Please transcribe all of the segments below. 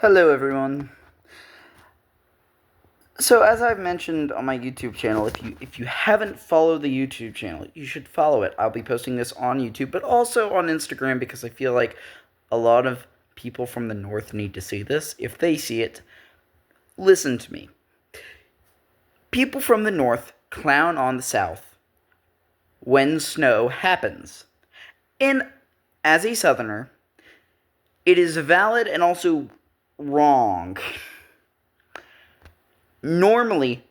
Hello, everyone. So, as I've mentioned on my YouTube channel, if you haven't followed the YouTube channel, you should follow it. I'll be posting this on YouTube, but also on Instagram because I feel like a lot of people from the north need to see this. If they see it, listen to me. People from the north clown on the south when snow happens. And as a southerner, it is valid and also wrong. Normally,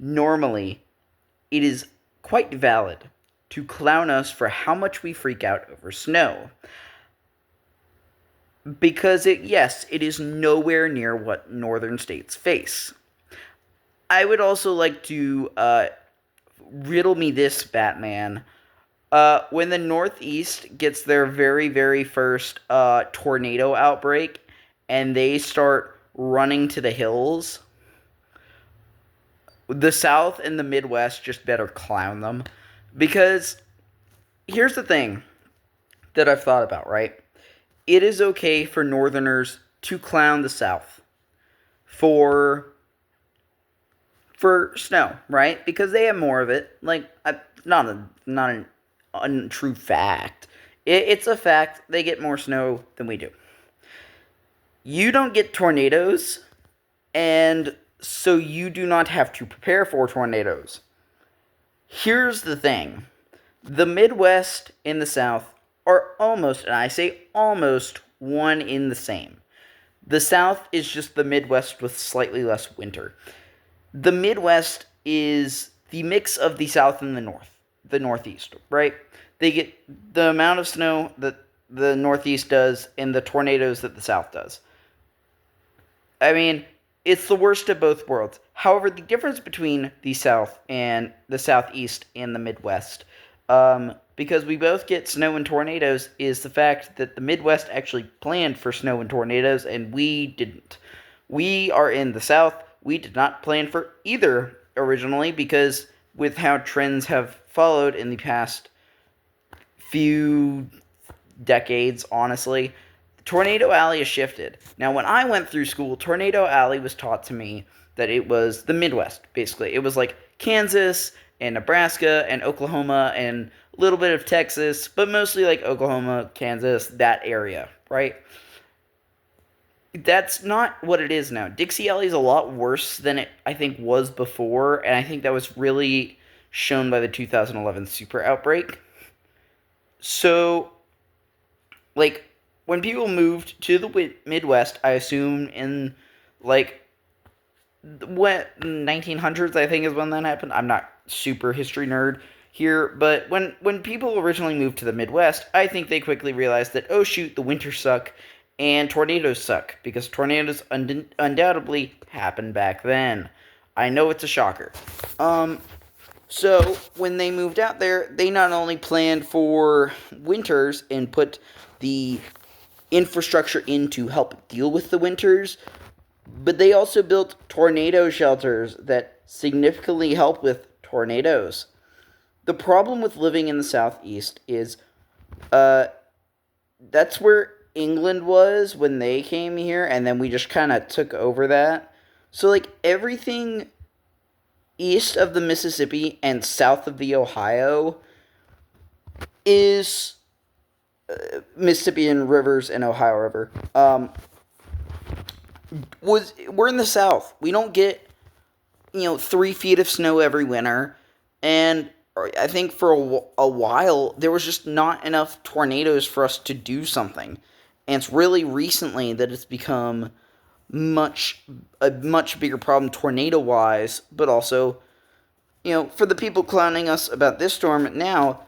it is quite valid to clown us for how much we freak out over snow. Because yes, it is nowhere near what northern states face. I would also like to riddle me this, Batman. When the Northeast gets their very, very first tornado outbreak and they start running to the hills, the South and the Midwest just better clown them. Because here's the thing that I've thought about, right? It is okay for Northerners to clown the South for snow, right? Because they have more of it. Like, not an untrue fact. It's a fact. They get more snow than we do. You don't get tornadoes, and so you do not have to prepare for tornadoes. Here's the thing. The Midwest and the South are almost, and I say almost, one in the same. The South is just the Midwest with slightly less winter. The Midwest is the mix of the South and the Northeast, right? They get the amount of snow that the Northeast does and the tornadoes that the South does. I mean, it's the worst of both worlds. However, the difference between the South and the Southeast and the Midwest, because we both get snow and tornadoes, is the fact that the Midwest actually planned for snow and tornadoes, and we didn't. We are in the South. We did not plan for either originally, because with how trends have followed in the past few decades, honestly, Tornado Alley has shifted. Now, when I went through school, Tornado Alley was taught to me that it was the Midwest, basically. It was like Kansas and Nebraska and Oklahoma and a little bit of Texas, but mostly like Oklahoma, Kansas, that area, right? That's not what it is now. Dixie Alley is a lot worse than it, I think, was before, and I think that was really shown by the 2011 super outbreak. So, like, when people moved to the Midwest, I assume in like what 1900s, I think is when that happened. I'm not super history nerd here, but when people originally moved to the Midwest, I think they quickly realized that, oh shoot, the winters suck and tornadoes suck, because tornadoes undoubtedly happened back then. I know it's a shocker. So when they moved out there, they not only planned for winters and put the infrastructure in to help deal with the winters, but they also built tornado shelters that significantly help with tornadoes. The problem with living in the Southeast is that's where England was when they came here, and then we just kind of took over that. So, like, everything east of the Mississippi and south of the Ohio is Mississippian rivers and Ohio River. We're in the South. We don't get 3 feet of snow every winter, and I think for a while there was just not enough tornadoes for us to do something, and it's really recently that it's become a much bigger problem tornado wise, but also for the people clowning us about this storm now,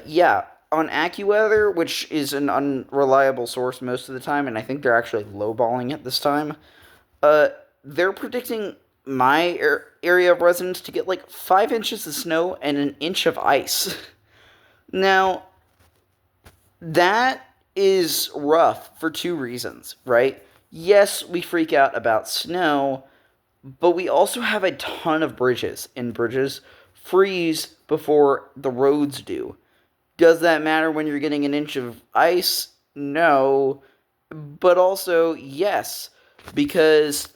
yeah, on AccuWeather, which is an unreliable source most of the time, and I think they're actually lowballing it this time, they're predicting my area of residence to get like 5 inches of snow and an inch of ice. Now, that is rough for 2 reasons, right? Yes, we freak out about snow, but we also have a ton of bridges, and bridges freeze before the roads do. Does that matter when you're getting an inch of ice? No. But also, yes, because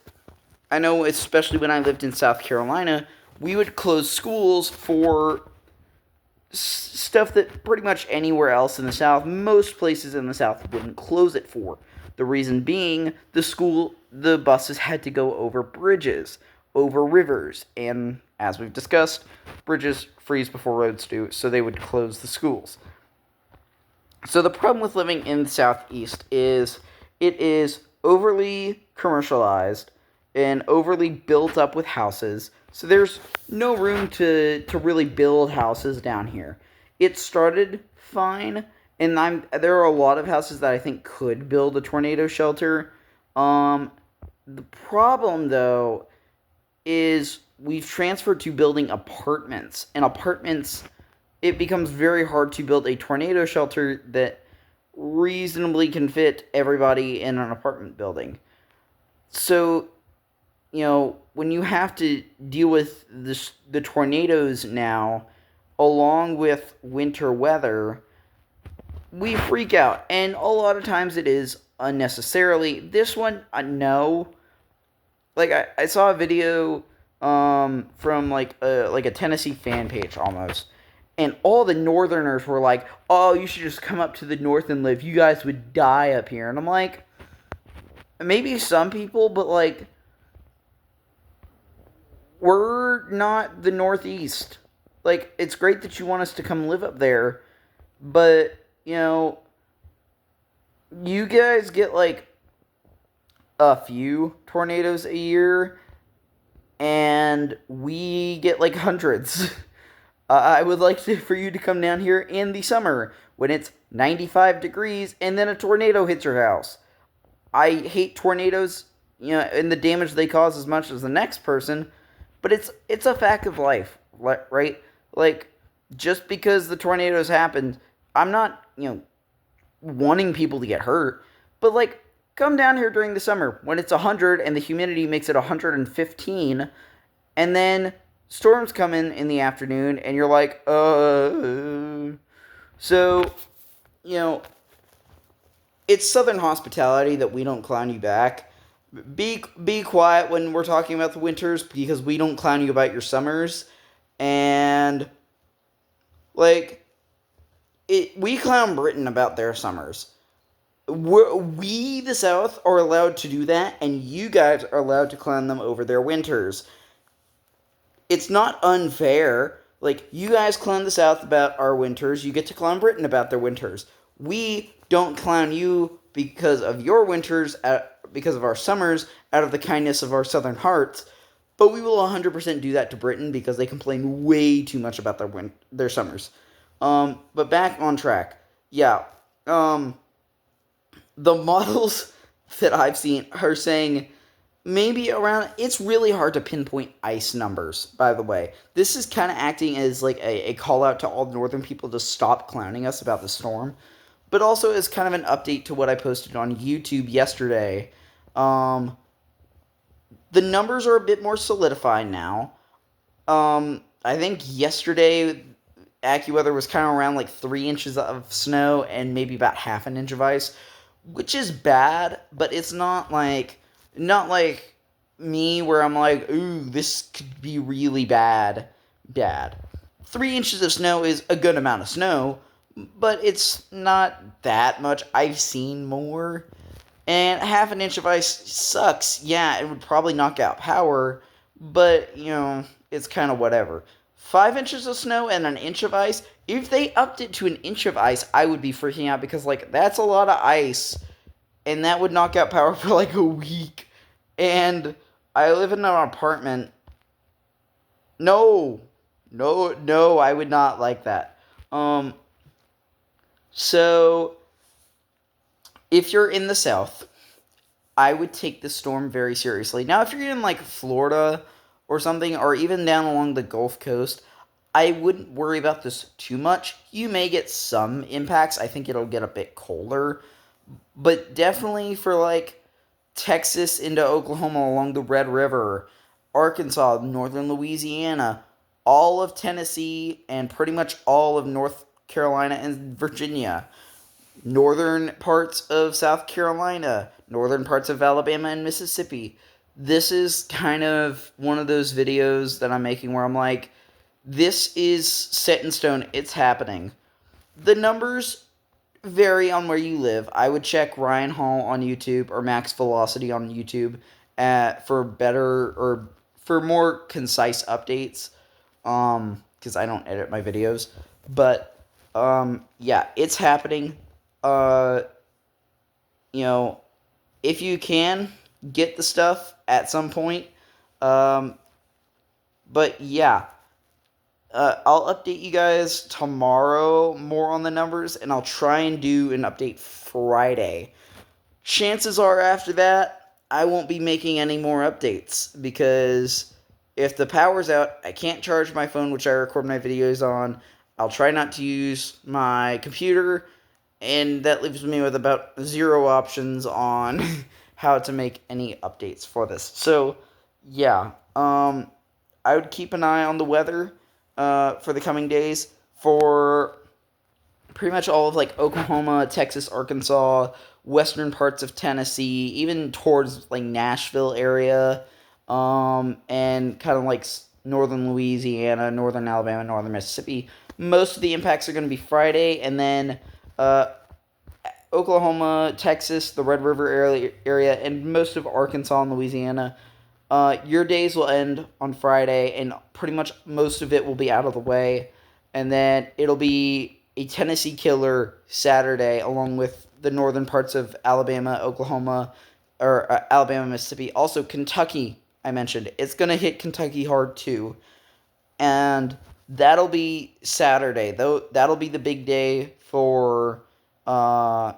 I know, especially when I lived in South Carolina, we would close schools for stuff that pretty much anywhere else in the South, most places in the South wouldn't close it for. The reason being, the buses had to go over bridges, over rivers, and as we've discussed, bridges freeze before roads do, so they would close the schools. So the problem with living in the Southeast is it is overly commercialized and overly built up with houses. So there's no room to really build houses down here. It started fine, and there are a lot of houses that I think could build a tornado shelter. The problem though is we've transferred to building apartments, and apartments, it becomes very hard to build a tornado shelter that reasonably can fit everybody in an apartment building. So, when you have to deal with the tornadoes now, along with winter weather, we freak out. And a lot of times it is unnecessarily. This one, no. Like, I saw a video from like a Tennessee fan page almost, and all the Northerners were like, "Oh, you should just come up to the North and live. You guys would die up here." And I'm like, maybe some people, but like, we're not the Northeast. Like, it's great that you want us to come live up there, but you guys get like a few tornadoes a year, and we get like hundreds. I would like for you to come down here in the summer when it's 95 degrees and then a tornado hits your house. I hate tornadoes, and the damage they cause as much as the next person, but it's a fact of life, right? Like, just because the tornadoes happened, I'm not, wanting people to get hurt, but like, come down here during the summer when it's 100 and the humidity makes it 115, and then storms come in the afternoon, and you're like, So, it's Southern hospitality that we don't clown you back. Be quiet when we're talking about the winters, because we don't clown you about your summers. And, like, we clown Britain about their summers. We, the South, are allowed to do that, and you guys are allowed to clown them over their winters. It's not unfair. Like, you guys clown the South about our winters, you get to clown Britain about their winters. We don't clown you because of your winters, because of our summers, out of the kindness of our Southern hearts, but we will 100% do that to Britain because they complain way too much about their summers. But back on track. Yeah. The models that I've seen are saying maybe around, it's really hard to pinpoint ice numbers, by the way. This is kind of acting as like a call out to all northern people to stop clowning us about the storm, but also as kind of an update to what I posted on YouTube yesterday. The numbers are a bit more solidified now. I think yesterday AccuWeather was kind of around like 3 inches of snow and maybe about half an inch of ice, which is bad, but it's not like me where I'm like, ooh, this could be really bad. 3 inches of snow is a good amount of snow, but it's not that much. I've seen more. And half an inch of ice sucks. Yeah, it would probably knock out power, but, it's kind of whatever. 5 inches of snow and an inch of ice, if they upped it to an inch of ice, I would be freaking out because, like, that's a lot of ice, and that would knock out power for, like, a week. And I live in an apartment. No, I would not like that. So, if you're in the South, I would take the storm very seriously. Now, if you're in, like, Florida or something, or even down along the Gulf Coast, I wouldn't worry about this too much. You may get some impacts. I think it'll get a bit colder. But definitely for, like, Texas into Oklahoma along the Red River, Arkansas, northern Louisiana, all of Tennessee, and pretty much all of North Carolina and Virginia, northern parts of South Carolina, northern parts of Alabama and Mississippi. This is kind of one of those videos that I'm making where I'm like, this is set in stone. It's happening. The numbers vary on where you live. I would check Ryan Hall on YouTube or Max Velocity on YouTube for better or for more concise updates. Because I don't edit my videos, but yeah, it's happening. Uh, you know, if you can get the stuff at some point. Um, but yeah, I'll update you guys tomorrow more on the numbers, and I'll try and do an update Friday. Chances are after that, I won't be making any more updates because if the power's out, I can't charge my phone, which I record my videos on. I'll try not to use my computer, and that leaves me with about 0 options on how to make any updates for this. So, yeah, I would keep an eye on the weather for the coming days for pretty much all of like Oklahoma, Texas, Arkansas, western parts of Tennessee, even towards like Nashville area, and kind of like northern Louisiana, northern Alabama, northern Mississippi. Most of the impacts are going to be Friday, and then uh, Oklahoma, Texas, the Red River area, and most of Arkansas and Louisiana. Your days will end on Friday, and pretty much most of it will be out of the way. And then it'll be a Tennessee killer Saturday, along with the northern parts of Alabama, Oklahoma, or Alabama, Mississippi. Also, Kentucky, I mentioned. It's going to hit Kentucky hard, too. And that'll be Saturday. Though that'll be the big day for uh,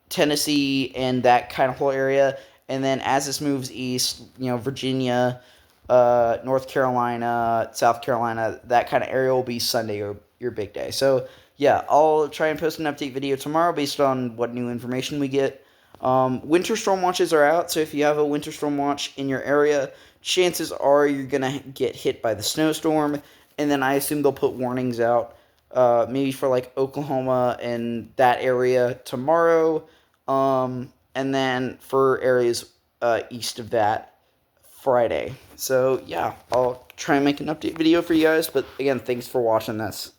Tennessee and that kind of whole area. And then as this moves east, Virginia, North Carolina, South Carolina, that kind of area will be Sunday, your big day. So, yeah, I'll try and post an update video tomorrow based on what new information we get. Winter storm watches are out, so if you have a winter storm watch in your area, chances are you're going to get hit by the snowstorm. And then I assume they'll put warnings out, maybe for like Oklahoma and that area tomorrow. And then for areas east of that, Friday. So, yeah, I'll try and make an update video for you guys. But, again, thanks for watching this.